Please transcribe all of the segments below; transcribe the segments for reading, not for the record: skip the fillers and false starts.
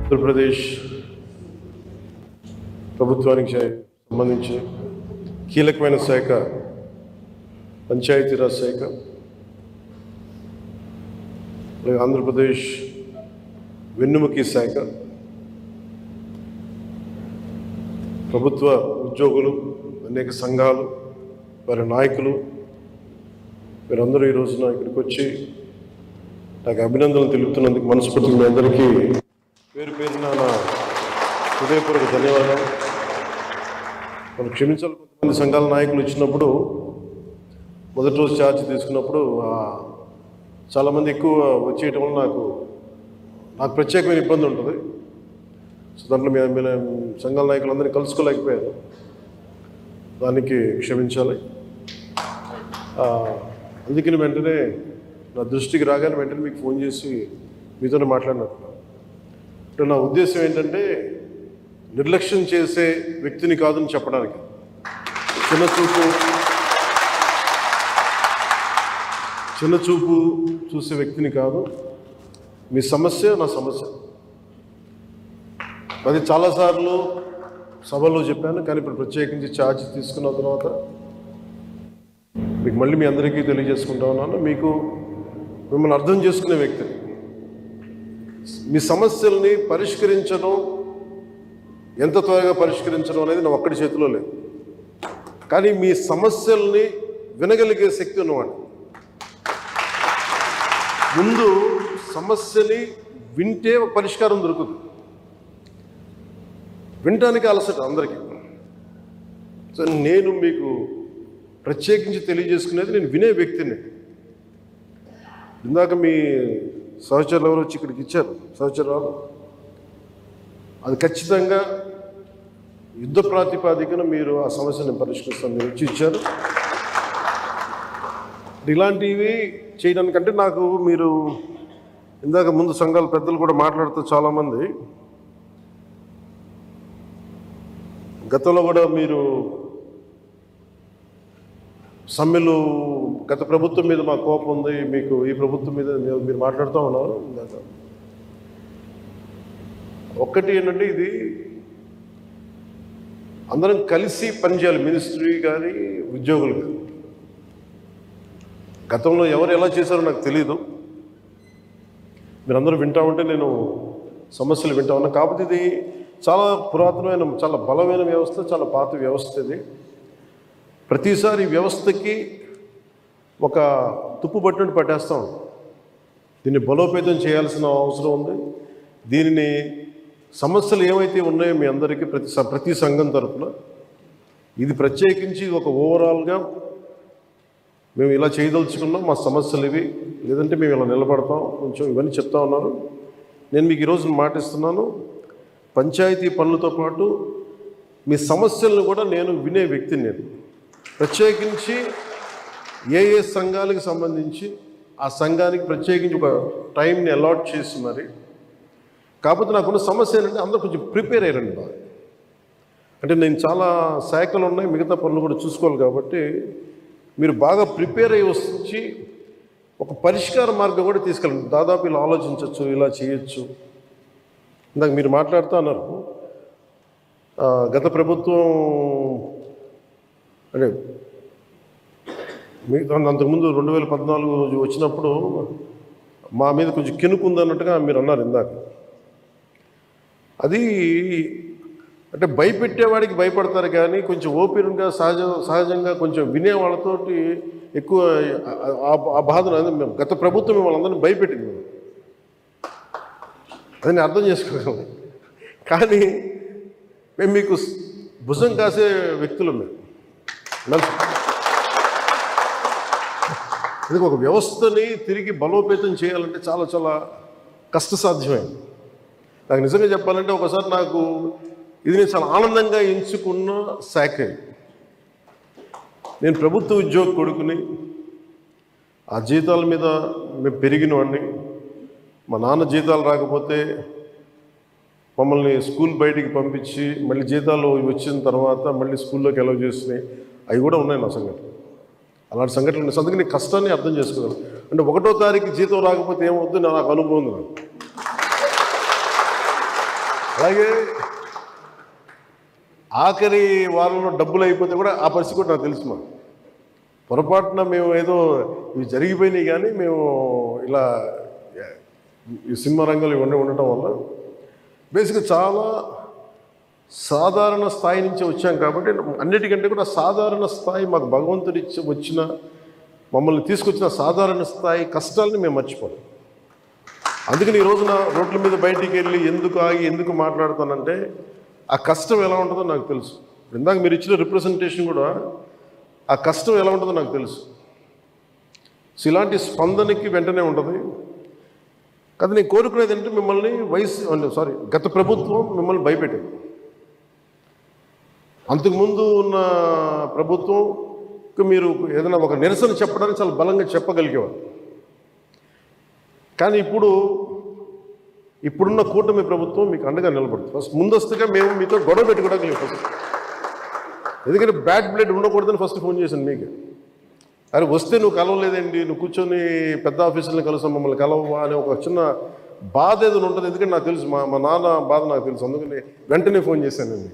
ఆంధ్రప్రదేశ్ ప్రభుత్వానికి సంబంధించి కీలకమైన శాఖ పంచాయతీరాజ్ శాఖ. ఆంధ్రప్రదేశ్ వెన్నుముకి శాఖ, ప్రభుత్వ ఉద్యోగులు, అనేక సంఘాలు, వారి నాయకులు, వీరందరూ ఈ రోజున ఇక్కడికి వచ్చి నాకు అభినందనలు తెలుపుతున్నందుకు మనస్ఫూర్తిగా మీ అందరికీ పేరు పేరున నా హృదయపూర్వక ధన్యవాదాలు. మనం క్షమించాలి, కొంతమంది సంఘాల నాయకులు వచ్చినప్పుడు మొదటి రోజు ఛార్జ్ తీసుకున్నప్పుడు చాలామంది ఎక్కువ వచ్చేయటం వల్ల నాకు ప్రత్యేకమైన ఇబ్బంది ఉంటుంది. సో దాంట్లో మీ సంఘాల నాయకులందరినీ కలుసుకోలేకపోయారు, దానికి క్షమించాలి. అందుకని వెంటనే నా దృష్టికి రాగానే వెంటనే మీకు ఫోన్ చేసి మీతోనే మాట్లాడినట్టున్నాను. అంటే నా ఉద్దేశం ఏంటంటే నిర్లక్ష్యం చేసే వ్యక్తిని కాదని చెప్పడానికి, చిన్నచూపు చూసే వ్యక్తిని కాదు. మీ సమస్య నా సమస్య, అది చాలాసార్లు సభలో చెప్పాను. కానీ ఇప్పుడు ప్రత్యేకించి ఛార్జ్ తీసుకున్న తర్వాత మీకు మళ్ళీ మీ అందరికీ తెలియజేసుకుంటా ఉన్నాను. మిమ్మల్ని అర్థం చేసుకునే వ్యక్తిని, మీ సమస్యల్ని పరిష్కరించడం, ఎంత త్వరగా పరిష్కరించడం అనేది నా ఒక్కడి చేతిలో లేదు. కానీ మీ సమస్యల్ని వినగలిగే శక్తి ఉన్నవాడు. ముందు సమస్యని వింటే పరిష్కారం దొరుకుతుంది. వినటానికి అలసట అందరికీ. సో నేను మీకు ప్రత్యేకించి తెలియజేసుకునేది, నేను వినే వ్యక్తిని. ఇందాక మీ సహచరులు ఎవరు వచ్చి ఇక్కడికి ఇచ్చారు, సహచరాలు, అది ఖచ్చితంగా యుద్ధ ప్రాతిపాదికన మీరు ఆ సమస్యను పరిష్కరిస్తాను మీరు వచ్చి ఇచ్చారు. ఇలాంటివి చేయడానికంటే మీరు ఇందాక ముందు సంఘాల పెద్దలు కూడా మాట్లాడుతూ చాలామంది గతంలో కూడా మీరు సమ్మెలు, గత ప్రభుత్వం మీద మా కోపం ఉంది, మీకు ఈ ప్రభుత్వం మీద మీరు మాట్లాడుతూ ఉన్నారు. ఒక్కటి ఏంటంటే, ఇది అందరం కలిసి పనిచేయాలి, మినిస్ట్రీ కానీ ఉద్యోగులు కానీ. గతంలో ఎవరు ఎలా చేశారో నాకు తెలీదు, మీరందరూ వింటా ఉంటే నేను సమస్యలు వింటా ఉన్నా. కాకపోతే ఇది చాలా పురాతనమైన, చాలా బలమైన వ్యవస్థ, చాలా పాత వ్యవస్థ. ఇది ప్రతిసారి వ్యవస్థకి ఒక తుప్పు పట్టినట్టు పట్టేస్తాం. దీన్ని బలోపేతం చేయాల్సిన అవసరం ఉంది. దీనిని సమస్యలు ఏవైతే ఉన్నాయో మీ అందరికీ ప్రతి సంఘం తరఫున ఇది ప్రత్యేకించి ఒక ఓవరాల్గా మేము ఇలా చేయదలుచుకున్నాం, మా సమస్యలు ఇవి, లేదంటే మేము ఇలా నిలబడతాం, కొంచెం ఇవన్నీ చెప్తా ఉన్నారు. నేను మీకు ఈరోజు మాటిస్తున్నాను, పంచాయతీ పనులతో పాటు మీ సమస్యలను కూడా నేను వినే వ్యక్తిని. నేను ప్రత్యేకించి ఏ సంఘాలకు సంబంధించి ఆ సంఘానికి ప్రత్యేకించి ఒక టైంని అలాట్ చేసి మరి. కాకపోతే నాకున్న సమస్య ఏంటంటే, అందరూ కొంచెం ప్రిపేర్ అయ్యారండి బాగా. అంటే నేను చాలా శాఖలు ఉన్నాయి, మిగతా పనులు కూడా చూసుకోవాలి. కాబట్టి మీరు బాగా ప్రిపేర్ అయ్యి వచ్చి ఒక పరిష్కార మార్గం కూడా తీసుకెళ్ళండి. దాదాపు ఇలా ఆలోచించవచ్చు, ఇలా చేయొచ్చు. ఇందాక మీరు మాట్లాడుతూ అన్నారు, గత ప్రభుత్వం అంటే అంతకుముందు 2014 వచ్చినప్పుడు మా మీద కొంచెం కెనుకుందన్నట్టుగా మీరు అన్నారు ఇందాక. అది అంటే భయపెట్టేవాడికి భయపడతారు, కానీ కొంచెం ఓపెన్గా సహజంగా కొంచెం వినే వాళ్ళతోటి ఎక్కువ ఆ బాధను మేము గత ప్రభుత్వం మిమ్మల్ని అందరినీ భయపెట్టింది, అది నేను అర్థం చేసుకోగలను. కానీ మేము మీకు భుజం కాసే వ్యక్తులు. మేము ఇది ఒక వ్యవస్థని తిరిగి బలోపేతం చేయాలంటే చాలా చాలా కష్టసాధ్యమైంది. నాకు నిజంగా చెప్పాలంటే ఒకసారి ఇది నేను చాలా ఆనందంగా ఎంచుకున్న శాఖ. నేను ప్రభుత్వ ఉద్యోగ కొడుకుని, ఆ జీతాల మీద మేము పెరిగిన వాడిని. మా నాన్న జీతాలు రాకపోతే మమ్మల్ని స్కూల్ బయటికి పంపించి మళ్ళీ జీతాలు వచ్చిన తర్వాత మళ్ళీ స్కూల్లోకి అలౌ చేసినాయి, అవి కూడా ఉన్నాయి నా సంఘటన. అలాంటి సంఘటనలు ఉన్నాయి. అందుకని కష్టాన్ని అర్థం చేసుకోగలను. అంటే 1వ తారీఖు జీతం రాకపోతే ఏమవుతుంది నాకు అనుభవం ఉంది. అలాగే ఆఖరి వారంలో డబ్బులు అయిపోతే కూడా ఆ పరిస్థితి కూడా నాకు తెలుసు. మా పొరపాటున మేము ఏదో ఇవి జరిగిపోయినాయి, కానీ మేము ఇలా ఈ సినిమా రంగంలో ఉండటం వల్ల బేసిక్గా చాలా సాధారణ స్థాయి నుంచి వచ్చాం కాబట్టి అన్నిటికంటే కూడా సాధారణ స్థాయి మాకు భగవంతుడి వచ్చిన మమ్మల్ని తీసుకొచ్చిన సాధారణ స్థాయి కష్టాలని మేము మర్చిపోం. అందుకని ఈ రోజున రోడ్ల మీద బయటికి వెళ్ళి ఎందుకు ఆగి ఎందుకు మాట్లాడుతానంటే ఆ కష్టం ఎలా ఉంటుందో నాకు తెలుసు. ఇందాక మీరు ఇచ్చిన రిప్రజెంటేషన్ కూడా ఆ కష్టం ఎలా ఉంటుందో నాకు తెలుసు. సో ఇలాంటి స్పందనకి వెంటనే ఉంటుంది కదా. నేను కోరుకునేది ఏంటంటే మిమ్మల్ని గత ప్రభుత్వం మిమ్మల్ని భయపెట్టింది. అంతకుముందు ఉన్న ప్రభుత్వంకి మీరు ఏదైనా ఒక నిరసన చెప్పడానికి చాలా బలంగా చెప్పగలిగేవారు. కానీ ఇప్పుడున్న కూటమి ప్రభుత్వం మీకు అండగా నిలబడుతుంది. ఫస్ట్ ముందస్తుగా మేము మీతో గొడవ పెట్టుకోవడానికి ఫస్ట్, ఎందుకంటే బ్యాడ్ బ్లడ్ ఉండకూడదని ఫస్ట్ ఫోన్ చేశాను మీకు. అరే వస్తే నువ్వు కలవలేదండి, నువ్వు కూర్చొని పెద్ద ఆఫీసులను కలుసాం, మమ్మల్ని కలవవా అనే ఒక చిన్న బాధ ఏదైనా ఉంటుంది. ఎందుకంటే నాకు తెలుసు, మా నాన్న బాధ నాకు తెలుసు. అందుకని వెంటనే ఫోన్ చేశానండి.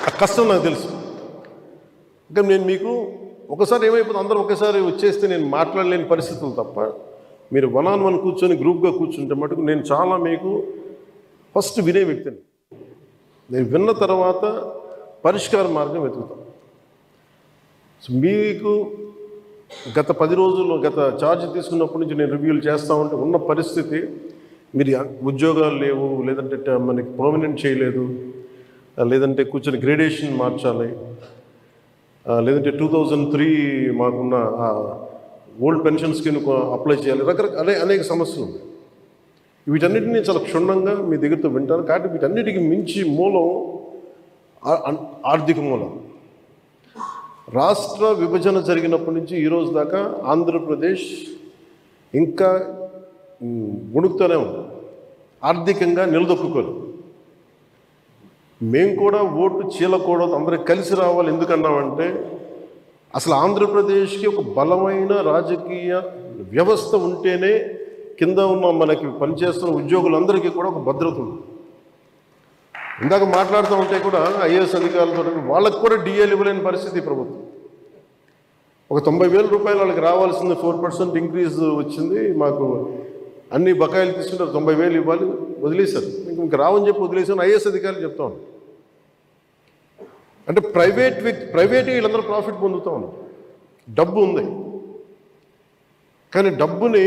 ఆ కష్టం నాకు తెలుసు. ఇంకా నేను మీకు ఒకసారి ఏమైపోతుంది, అందరూ ఒకేసారి వచ్చేస్తే నేను మాట్లాడలేని పరిస్థితులు తప్ప, మీరు 1-on-1 కూర్చొని గ్రూప్గా కూర్చుంటే మటుకు నేను చాలా మీకు ఫస్ట్ వినే వ్యక్తిని. నేను విన్న తర్వాత పరిష్కార మార్గం వెతుకుతాను. సో మీకు గత 10 రోజుల్లో గత ఛార్జ్ తీసుకున్నప్పటి నుంచి నేను రివ్యూలు చేస్తూ ఉంటే ఉన్న పరిస్థితి, మీరు ఉద్యోగాలు లేవు, లేదంటే మనకి పర్మనెంట్ చేయలేదు, లేదంటే కూర్చొని గ్రేడేషన్ మార్చాలి, లేదంటే 2003 మాకున్న ఓల్డ్ పెన్షన్ స్కీమ్ అప్లై చేయాలి, రకరకాల అనేక సమస్యలు ఉన్నాయి. వీటన్నిటినీ చాలా క్షుణ్ణంగా మీ దగ్గరతో వింటాను. కాబట్టి వీటన్నిటికీ మించి మూలం ఆర్థిక మూలం. రాష్ట్ర విభజన జరిగినప్పటి నుంచి ఈరోజు దాకా ఆంధ్రప్రదేశ్ ఇంకా ఉణుకుతూనే ఉంది, ఆర్థికంగా నిలదొక్కుకోలేదు. మేము కూడా ఓటు చీలకూడదు, అందరికి కలిసి రావాలి. ఎందుకన్నామంటే అసలు ఆంధ్రప్రదేశ్కి ఒక బలమైన రాజకీయ వ్యవస్థ ఉంటేనే కింద ఉన్న మనకి పనిచేస్తున్న ఉద్యోగులందరికీ కూడా ఒక భద్రత ఉంది. ఇందాక మాట్లాడుతూ ఉంటే కూడా ఐఏఎస్ అధికారులతో వాళ్ళకు కూడా డిఏలు ఇవ్వలేని పరిస్థితి ప్రభుత్వం. ఒక 90,000 రూపాయలు వాళ్ళకి రావాల్సింది 4% ఇంక్రీజ్ వచ్చింది. మాకు అన్ని బకాయిలు తీసుకుంటారు, 90,000 ఇవ్వాలి, వదిలేశారు. ఇంక రావని చెప్పి వదిలేసాను. ఐఏఎస్ అధికారులు చెప్తా ఉన్నాను. అంటే ప్రైవేట్ వీళ్ళందరూ ప్రాఫిట్ పొందుతూ ఉన్నారు. డబ్బు ఉంది, కానీ డబ్బుని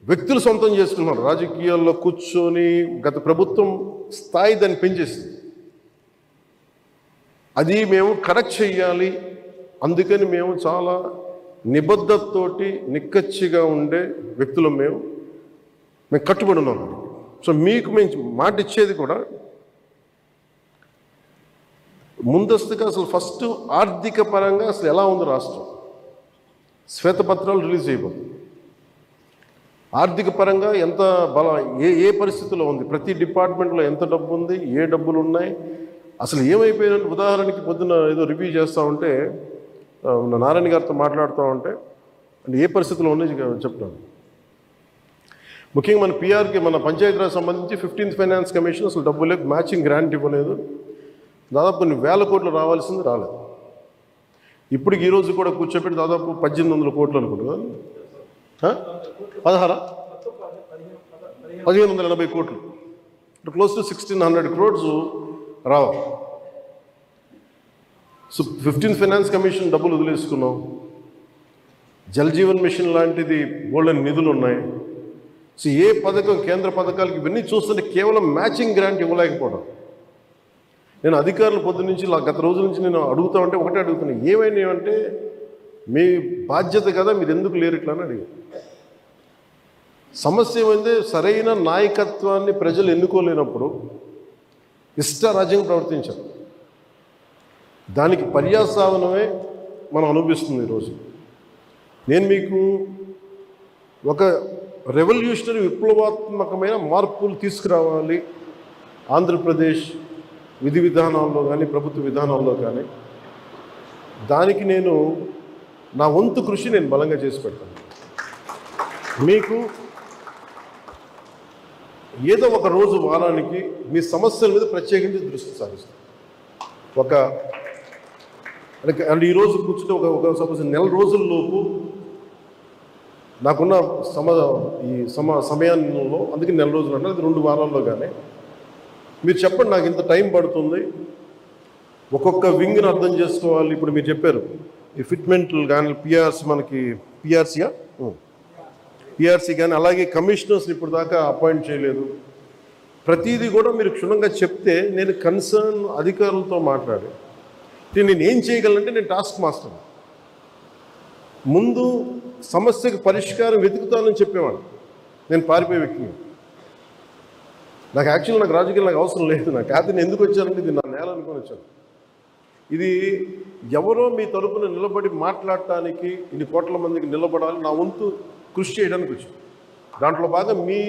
వ్యక్తులు సొంతం చేసుకున్నారు. రాజకీయాల్లో కూర్చొని గత ప్రభుత్వం స్థాయి దాన్ని పెంచేసింది. అది మేము కరెక్ట్ చెయ్యాలి. అందుకని మేము చాలా నిబద్ధతతోటి నిక్కచ్చిగా ఉండే వ్యక్తులు మేము కట్టుబడి ఉన్నాం. సో మీకు మేము మాట ఇచ్చేది కూడా ముందస్తుగా అసలు ఫస్ట్ ఆర్థిక పరంగా అసలు ఎలా ఉంది రాష్ట్రం, శ్వేతపత్రాలు రిలీజ్ చేయబోతుంది. ఆర్థిక పరంగా ఎంత ఏ పరిస్థితిలో ఉంది, ప్రతి డిపార్ట్మెంట్లో ఎంత డబ్బు ఉంది, ఏ డబ్బులు ఉన్నాయి, అసలు ఏమైపోయిన. ఉదాహరణకి పొద్దున ఏదో రివ్యూ చేస్తూ ఉంటే నారాయణ గారితో మాట్లాడుతూ ఉంటే అంటే ఏ పరిస్థితిలో ఉంది చెప్తాను. ముఖ్యంగా మన పిఆర్కి, మన పంచాయతీరాజ్ సంబంధించి 15th ఫైనాన్స్ కమిషన్ అసలు డబ్బు లేదు, మ్యాచింగ్ గ్రాంట్ ఇవ్వలేదు. దాదాపు కొన్ని 1,000 కోట్లు రావాల్సింది రాలేదు. ఇప్పటికి ఈరోజు కూడా కూర్చోబెట్టి దాదాపు 1,800 కోట్లు అనుకుంటున్నాను. 1,580 కోట్లు, క్లోజ్ టు 1,600 crores రావాలి. సో 15th ఫైనాన్స్ కమిషన్ డబ్బులు వదిలేసుకున్నాం. జల్ జీవన్ మిషన్ లాంటిది బోల్డెన్ నిధులు ఉన్నాయి. సో ఏ పథకం, కేంద్ర పథకాలకి ఇవన్నీ చూస్తుంటే కేవలం మ్యాచింగ్ గ్రాంట్ ఇవ్వలేకపోవడం. నేను అధికారులు పొద్దున్నుంచి గత రోజుల నుంచి నేను అడుగుతా ఉంటే ఒకటే అడుగుతున్నాను, ఏమైనా మీ బాధ్యత కదా, మీరు ఎందుకు లేరు ఇట్లా అని అడిగాను. సమస్య ఏమైంది, సరైన నాయకత్వాన్ని ప్రజలు ఎన్నుకోలేనప్పుడు ఇష్టారాజ్యంగా ప్రవర్తించారు. దానికి పర్యాసావనమే మనం అనుభవిస్తుంది ఈరోజు. నేను మీకు ఒక రెవల్యూషనరీ విప్లవాత్మకమైన మార్పులు తీసుకురావాలి ఆంధ్రప్రదేశ్ విధి విధానాల్లో కానీ ప్రభుత్వ విధానాల్లో కానీ, దానికి నేను నా వంతు కృషి నేను బలంగా చేసి పెడతాను. మీకు ఏదో ఒక రోజు వారానికి మీ సమస్యల మీద ప్రత్యేకించి దృష్టి సారిస్తాం. అంటే ఈరోజు కూర్చుంటే ఒక సపోజ్ నెల రోజుల్లోపు నాకున్న సమయంలో, అందుకే నెల రోజులు అంటే అది 2 వారాల్లో కానీ మీరు చెప్పండి, నాకు ఇంత టైం పడుతుంది, ఒక్కొక్క వింగ్ని అర్థం చేసుకోవాలి. ఇప్పుడు మీరు చెప్పారు ఈ ఫిట్మెంట్లు కానీ మనకి పిఆర్సీ కానీ, అలాగే కమిషనర్స్ని ఇప్పుడు దాకా అపాయింట్ చేయలేదు. ప్రతిదీ కూడా మీరు క్షుణ్ణంగా చెప్తే నేను కన్సర్న్ అధికారులతో మాట్లాడి నేను ఏం చేయగలంటే, నేను టాస్క్ మాస్టర్ ముందు సమస్యకు పరిష్కారం వెతుకుతానని చెప్పేవాడు. నేను పారిపోయే వ్యక్తిని. నాకు రాజకీయాలు నాకు అవసరం లేదు. నాకు నేను ఎందుకు వచ్చానంటే ఇది నా నేల అనుకొని వచ్చాను. ఇది ఎవరో మీ తరపున నిలబడి మాట్లాడటానికి ఇన్ని కోట్ల మందికి నిలబడాలి, నా వంతు కృషి చేయడానికి వచ్చాను. దాంట్లో భాగం మీ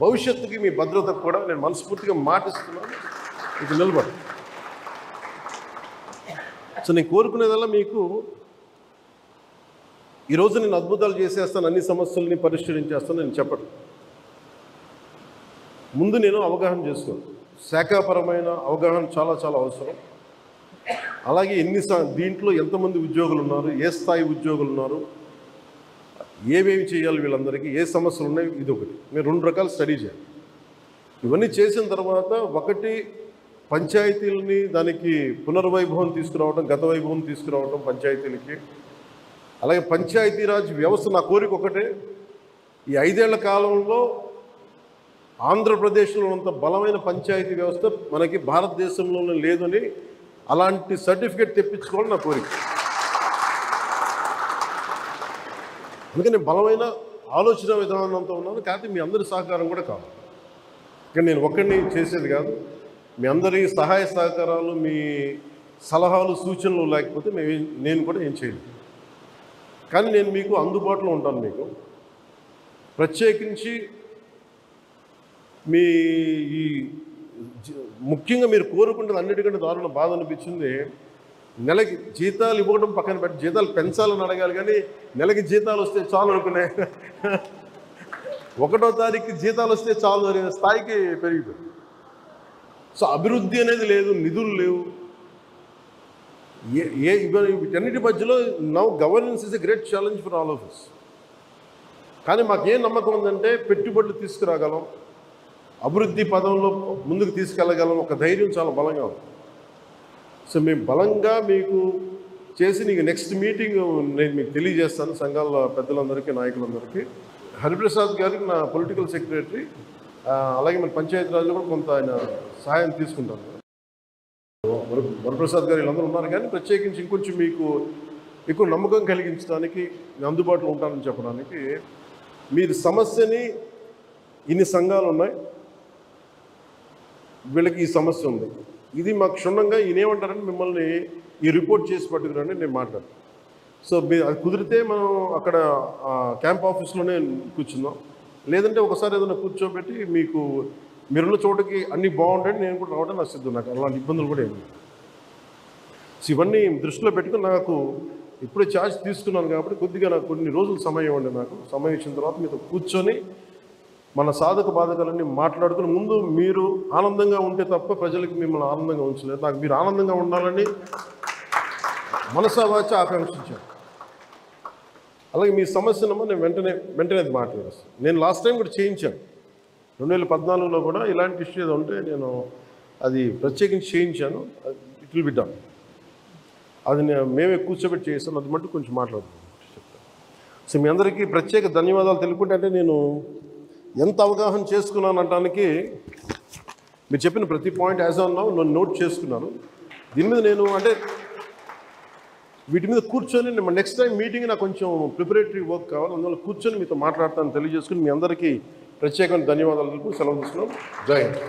భవిష్యత్తుకి, మీ భద్రతకు కూడా నేను మనస్ఫూర్తిగా మాటిస్తున్నాను, ఇది నిలబడి. సో నేను కోరుకునేదల్లా మీకు ఈరోజు నేను అద్భుతాలు చేసేస్తాను, అన్ని సమస్యల్ని పరిష్కరించేస్తాను నేను చెప్పను. ముందు నేను అవగాహన చేసుకోను. శాఖాపరమైన అవగాహన చాలా చాలా అవసరం. అలాగే దీంట్లో ఎంతమంది ఉద్యోగులు ఉన్నారు, ఏ స్థాయి ఉద్యోగులు ఉన్నారు, ఏమేమి చేయాలి, వీళ్ళందరికీ ఏ సమస్యలు ఉన్నాయి, ఇది ఒకటి. మీరు 2 రకాలు స్టడీ చేయాలి. ఇవన్నీ చేసిన తర్వాత ఒకటి పంచాయతీలని దానికి పునర్వైభవం తీసుకురావడం, గత వైభవం తీసుకురావడం పంచాయతీలకి. అలాగే పంచాయతీరాజ్ వ్యవస్థ నా కోరిక ఒకటే, ఈ 5 ఏళ్ల కాలంలో ఆంధ్రప్రదేశ్లో ఉన్నంత బలమైన పంచాయతీ వ్యవస్థ మనకి భారతదేశంలోనే లేదని అలాంటి సర్టిఫికేట్ తెప్పించుకోవాలని నా కోరిక. అందుకని నేను బలమైన ఆలోచన విధానంతో ఉన్నాను. కాకపోతే మీ అందరి సహకారం కూడా కావాలి. కానీ నేను ఒక్కడిని చేసేది కాదు. మీ అందరి సహాయ సహకారాలు, మీ సలహాలు, సూచనలు లేకపోతే నేను కూడా ఏం చేయలేదు. కానీ నేను మీకు అందుబాటులో ఉంటాను. మీకు ప్రత్యేకించి మీ ఈ ముఖ్యంగా మీరు కోరుకుంటుంది అన్నిటికంటే దారుణ బాధ అనిపించింది, నెలకి జీతాలు ఇవ్వడం పక్కన పెట్టి జీతాలు పెంచాలని అడగాలి, కానీ నెలకి జీతాలు వస్తే చాలు అనుకునే 1వ తారీఖు జీతాలు వస్తే చాలు అనే స్థాయికి పెరిగిపోయింది. సో అభివృద్ధి అనేది లేదు, నిధులు లేవు. వీటన్నిటి మధ్యలో now governance is a great challenge for all of us. కానీ మాకేం నమ్మకం ఉందంటే పెట్టుబడులు తీసుకురాగలం, అభివృద్ధి పదంలో ముందుకు తీసుకెళ్ళగలం, ఒక ధైర్యం చాలా బలంగా ఉంది. సో మేము బలంగా మీకు చేసి నీకు నెక్స్ట్ మీటింగ్ నేను మీకు తెలియజేస్తాను, సంఘాల పెద్దలందరికీ, నాయకులందరికీ. హరిప్రసాద్ గారికి నా పొలిటికల్ సెక్రటరీ, అలాగే మన పంచాయతీరాజ్లో కూడా కొంత ఆయన సహాయం తీసుకుంటాను. వరప్రసాద్ గారు వీళ్ళందరూ ఉన్నారు. కానీ ప్రత్యేకించి ఇంకొంచెం మీకు ఎక్కువ నమ్మకం కలిగించడానికి అందుబాటులో ఉంటానని చెప్పడానికి, మీరు సమస్యని ఇన్ని సంఘాలు ఉన్నాయి, వీళ్ళకి ఈ సమస్య ఉంది, ఇది మాకు క్షుణ్ణంగా ఈయనేమంటారని మిమ్మల్ని ఈ రిపోర్ట్ చేసి పట్టుకురండి నేను మాట్లాడతాను. సో మీరు అది కుదిరితే మనం అక్కడ క్యాంప్ ఆఫీస్లోనే కూర్చుందాం, లేదంటే ఒకసారి ఏదైనా కూర్చోబెట్టి మీకు మీరున్న చోటకి అన్నీ బాగుంటాయి, నేను కూడా రావడం నాకు సిద్ధం. నాకు అలాంటి ఇబ్బందులు కూడా ఏమి. సో ఇవన్నీ దృష్టిలో పెట్టుకుని నాకు ఇప్పుడే ఛార్జ్ తీసుకున్నాను కాబట్టి కొద్దిగా నాకు కొన్ని రోజులు సమయం ఇవ్వండి. నాకు సమయం ఇచ్చిన తర్వాత మీతో కూర్చొని మన సాధక బాధకాలన్నీ మాట్లాడుకుని, ముందు మీరు ఆనందంగా ఉంటే తప్ప ప్రజలకు మిమ్మల్ని ఆనందంగా ఉంచలేదు. నాకు మీరు ఆనందంగా ఉండాలని మనసావాచ ఆకాంక్షించాను. అలాగే మీ సమస్యనమ్మా నేను వెంటనే అది మాట్లాడేస్తాను. నేను లాస్ట్ టైం కూడా చేయించాను, 2014లో కూడా ఇలాంటి ఇష్యూ ఏదో ఉంటే నేను అది ప్రత్యేకించి చేయించాను. It will be done. అది మేమే కూర్చోబెట్టి చేస్తాను, అది మట్టు కొంచెం మాట్లాడుతున్నాను చెప్తాను. సో మీ అందరికీ ప్రత్యేక ధన్యవాదాలు తెలుపుకుంటే, అంటే నేను ఎంత అవగాహన చేసుకున్నాను అనడానికి మీరు చెప్పిన ప్రతి పాయింట్ యాజ్ ఆన్ నౌ నేను నోట్ చేసుకున్నాను. దీని మీద నేను అంటే వీటి మీద కూర్చొని నెక్స్ట్ టైం మీటింగ్ నాకు కొంచెం ప్రిపరేటరీ వర్క్ కావాలి, అందువల్ల కూర్చొని మీతో మాట్లాడతాను తెలియజేసుకుని మీ అందరికీ ప్రత్యేకమైన ధన్యవాదాలు తెలుపు సెలవు తీసుకున్నాం. జై హింద్.